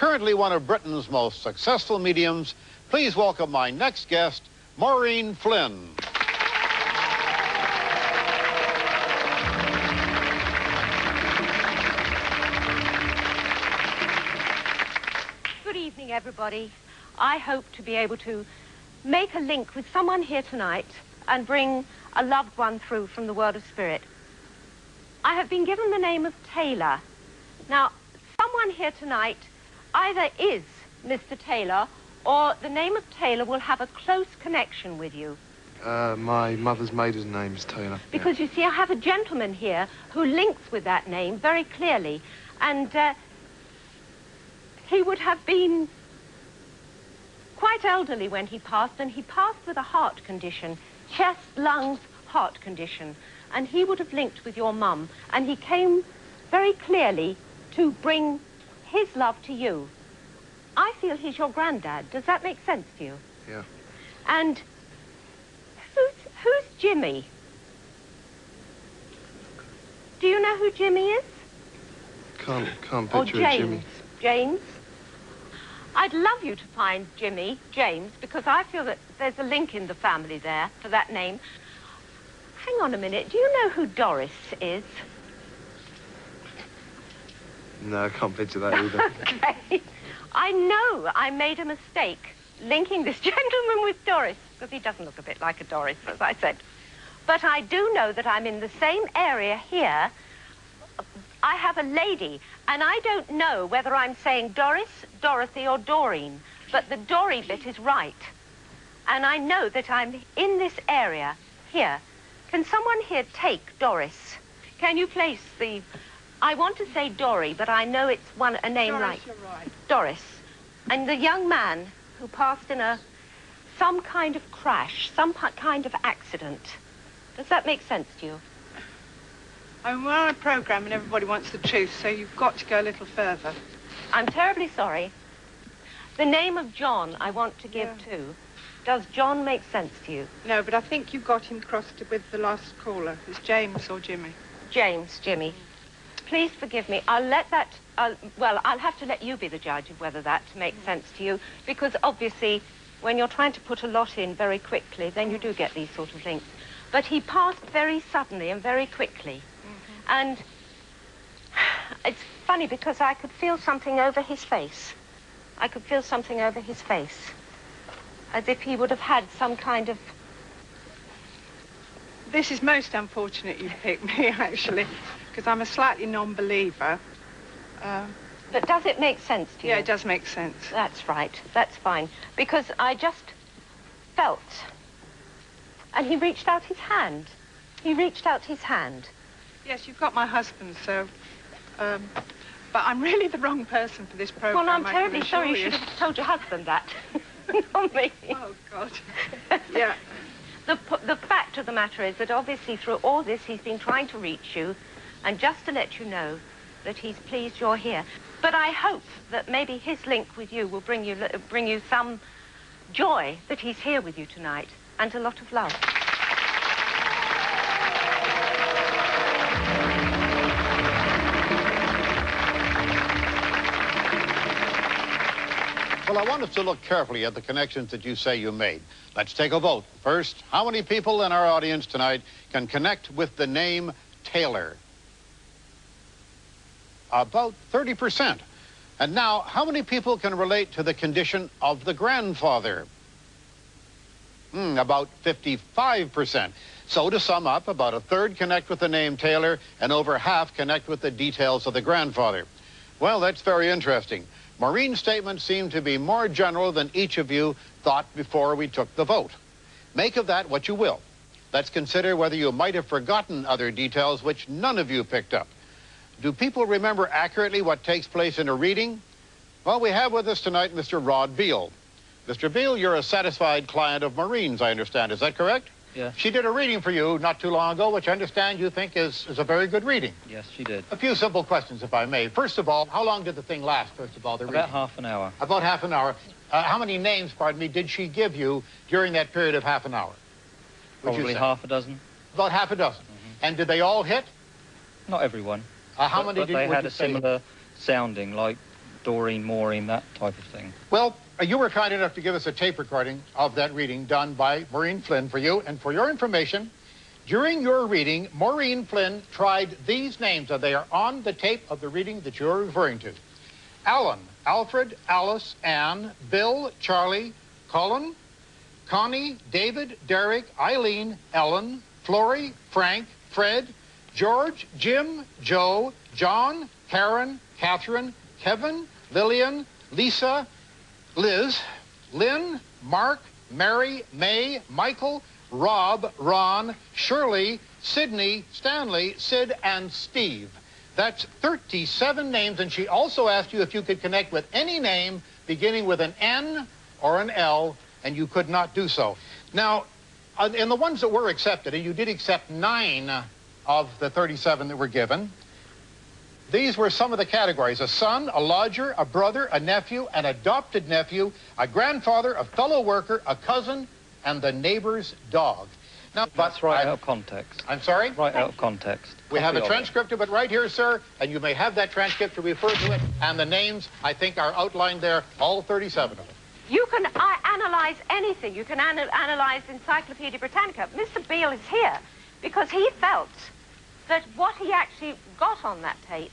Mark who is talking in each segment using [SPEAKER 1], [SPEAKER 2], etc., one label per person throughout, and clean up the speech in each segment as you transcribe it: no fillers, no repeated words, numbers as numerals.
[SPEAKER 1] currently one of Britain's most successful mediums. Please welcome my next guest, Maureen Flynn.
[SPEAKER 2] Good evening, everybody. I hope to be able to make a link with someone here tonight and bring a loved one through from the world of spirit. I have been given the name of Taylor. Now, someone here tonight either is Mr. Taylor or the name of Taylor will have a close connection with you.
[SPEAKER 3] My mother's maiden name is Taylor.
[SPEAKER 2] Because you see, I have a gentleman here who links with that name very clearly, and he would have been quite elderly when he passed, and he passed with a heart condition, chest, lungs, heart condition, and he would have linked with your mum, and he came very clearly to bring his love to you. I feel he's your granddad. Does that make sense to you?
[SPEAKER 3] Yeah.
[SPEAKER 2] And who's Jimmy? Do you know who Jimmy is?
[SPEAKER 3] Can't
[SPEAKER 2] Or
[SPEAKER 3] picture
[SPEAKER 2] James.
[SPEAKER 3] Jimmy.
[SPEAKER 2] James? I'd love you to find Jimmy, James, because I feel that there's a link in the family there for that name. Hang on a minute. Do you know who Doris is?
[SPEAKER 3] No, I can't picture that either.
[SPEAKER 2] Okay. I know I made a mistake linking this gentleman with Doris, because he doesn't look a bit like a Doris, as I said. But I do know that I'm in the same area here. I have a lady, and I don't know whether I'm saying Doris, Dorothy, or Doreen, but the Dory bit is right. And I know that I'm in this area here. Can someone here take Doris? Can you place the... I want to say Dory, but I know it's a name
[SPEAKER 4] Doris,
[SPEAKER 2] like...
[SPEAKER 4] you're right.
[SPEAKER 2] Doris. And the young man who passed in some kind of crash, some kind of accident. Does that make sense to you?
[SPEAKER 4] I mean, we're on a programme and everybody wants the truth, so you've got to go a little further.
[SPEAKER 2] I'm terribly sorry. The name of John I want to give too. Does John make sense to you?
[SPEAKER 4] No, but I think you got him crossed with the last caller. It's James or Jimmy.
[SPEAKER 2] James, Jimmy. Please forgive me. I'll have to let you be the judge of whether that makes sense to you, because obviously when you're trying to put a lot in very quickly, then you do get these sort of links. But he passed very suddenly and very quickly. And it's funny because I could feel something over his face. I could feel something over his face, as if he would have had some kind of...
[SPEAKER 4] This is most unfortunate you picked me, actually, because I'm a slightly non-believer.
[SPEAKER 2] But does it make sense to you?
[SPEAKER 4] Yeah, it does make sense.
[SPEAKER 2] That's right. That's fine. Because I just felt... And he reached out his hand. He reached out his hand.
[SPEAKER 4] Yes, you've got my husband, so... but I'm really the wrong person for this programme.
[SPEAKER 2] Well, I'm terribly sorry. You should have told your husband that. Not me.
[SPEAKER 4] Oh, God. Yeah.
[SPEAKER 2] The fact of the matter is that obviously through all this he's been trying to reach you, and just to let you know that he's pleased you're here. But I hope that maybe his link with you will bring you some joy that he's here with you tonight, and a lot of love.
[SPEAKER 1] Well, I want us to look carefully at the connections that you say you made. Let's take a vote. First, how many people in our audience tonight can connect with the name Taylor? About 30%. And now, how many people can relate to the condition of the grandfather? About 55%. So to sum up, about a third connect with the name Taylor, and over half connect with the details of the grandfather. Well, that's very interesting. Maureen's statement seemed to be more general than each of you thought before we took the vote. Make of that what you will. Let's consider whether you might have forgotten other details which none of you picked up. Do people remember accurately what takes place in a reading? Well, we have with us tonight Mr. Rod Beale. Mr. Beale, you're a satisfied client of Maureen's, I understand. Is that correct?
[SPEAKER 5] Yeah.
[SPEAKER 1] She did a reading for you not too long ago, which I understand you think is a very good reading.
[SPEAKER 5] Yes, she did.
[SPEAKER 1] A few simple questions, if I may. First of all, how long did the thing last, first of all, the reading?
[SPEAKER 5] About half an hour.
[SPEAKER 1] About half an hour. How many names, pardon me, did she give you during that period of half an hour?
[SPEAKER 5] Probably half a dozen.
[SPEAKER 1] About half a dozen. And did they all hit?
[SPEAKER 5] Not everyone.
[SPEAKER 1] How
[SPEAKER 5] but
[SPEAKER 1] many did
[SPEAKER 5] they
[SPEAKER 1] would
[SPEAKER 5] had
[SPEAKER 1] you
[SPEAKER 5] a
[SPEAKER 1] say?
[SPEAKER 5] similar sounding, like Doreen, Maureen, that type of thing.
[SPEAKER 1] Well, you were kind enough to give us a tape recording of that reading done by Maureen Flynn for you. And for your information, during your reading, Maureen Flynn tried these names, and they are on the tape of the reading that you're referring to. Alan, Alfred, Alice, Anne, Bill, Charlie, Colin, Connie, David, Derek, Eileen, Ellen, Flory, Frank, Fred, George, Jim, Joe, John, Karen, Catherine, Kevin, Lillian, Lisa, Liz, Lynn, Mark, Mary, May, Michael, Rob, Ron, Shirley, Sydney, Stanley, Sid, and Steve. That's 37 names, and she also asked you if you could connect with any name beginning with an N or an L, and you could not do so. Now, in the ones that were accepted, and you did accept 9 of the 37 that were given, these were some of the categories: a son, a lodger, a brother, a nephew, an adopted nephew, a grandfather, a fellow worker, a cousin, and the neighbor's dog. Now,
[SPEAKER 5] that's right out of context.
[SPEAKER 1] I'm sorry?
[SPEAKER 5] Right out of context.
[SPEAKER 1] We have a transcript of it right here, sir, and you may have that transcript to refer to it, and the names, I think, are outlined there, all 37 of them.
[SPEAKER 2] You can analyze anything. You can analyze Encyclopedia Britannica. Mr. Beale is here because he felt that what he actually got on that tape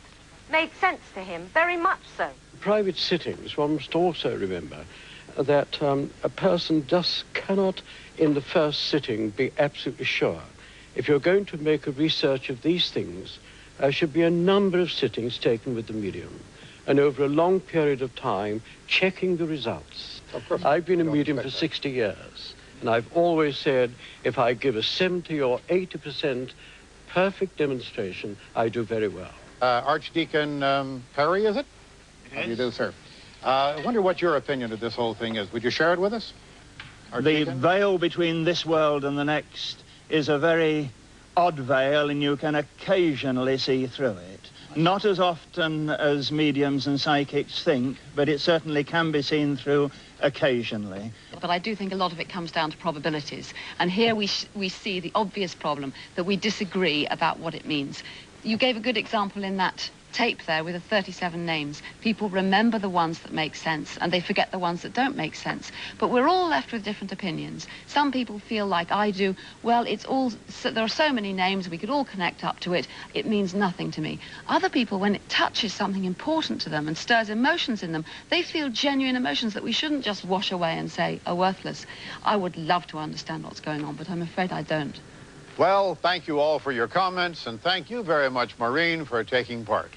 [SPEAKER 2] made sense to him, very much so.
[SPEAKER 6] Private sittings, one must also remember that a person just cannot, in the first sitting, be absolutely sure. If you're going to make a research of these things, there should be a number of sittings taken with the medium, and over a long period of time, checking the results. I've been a medium for 60 years, and I've always said, if I give a 70 or 80% perfect demonstration, I do very well.
[SPEAKER 1] Archdeacon Perry, is it? How do you do, sir? I wonder what your opinion of this whole thing is. Would you share it with us?
[SPEAKER 7] The veil between this world and the next is a very odd veil, and you can occasionally see through it. Not as often as mediums and psychics think, but it certainly can be seen through occasionally.
[SPEAKER 8] But I do think a lot of it comes down to probabilities. And here we see the obvious problem that we disagree about what it means. You gave a good example in that tape there with the 37 names. People remember the ones that make sense and they forget the ones that don't make sense. But we're all left with different opinions. Some people feel like I do, well, there are so many names, we could all connect up to it, it means nothing to me. Other people, when it touches something important to them and stirs emotions in them, they feel genuine emotions that we shouldn't just wash away and say are worthless. I would love to understand what's going on, but I'm afraid I don't.
[SPEAKER 1] Well, thank you all for your comments, and thank you very much, Maureen, for taking part.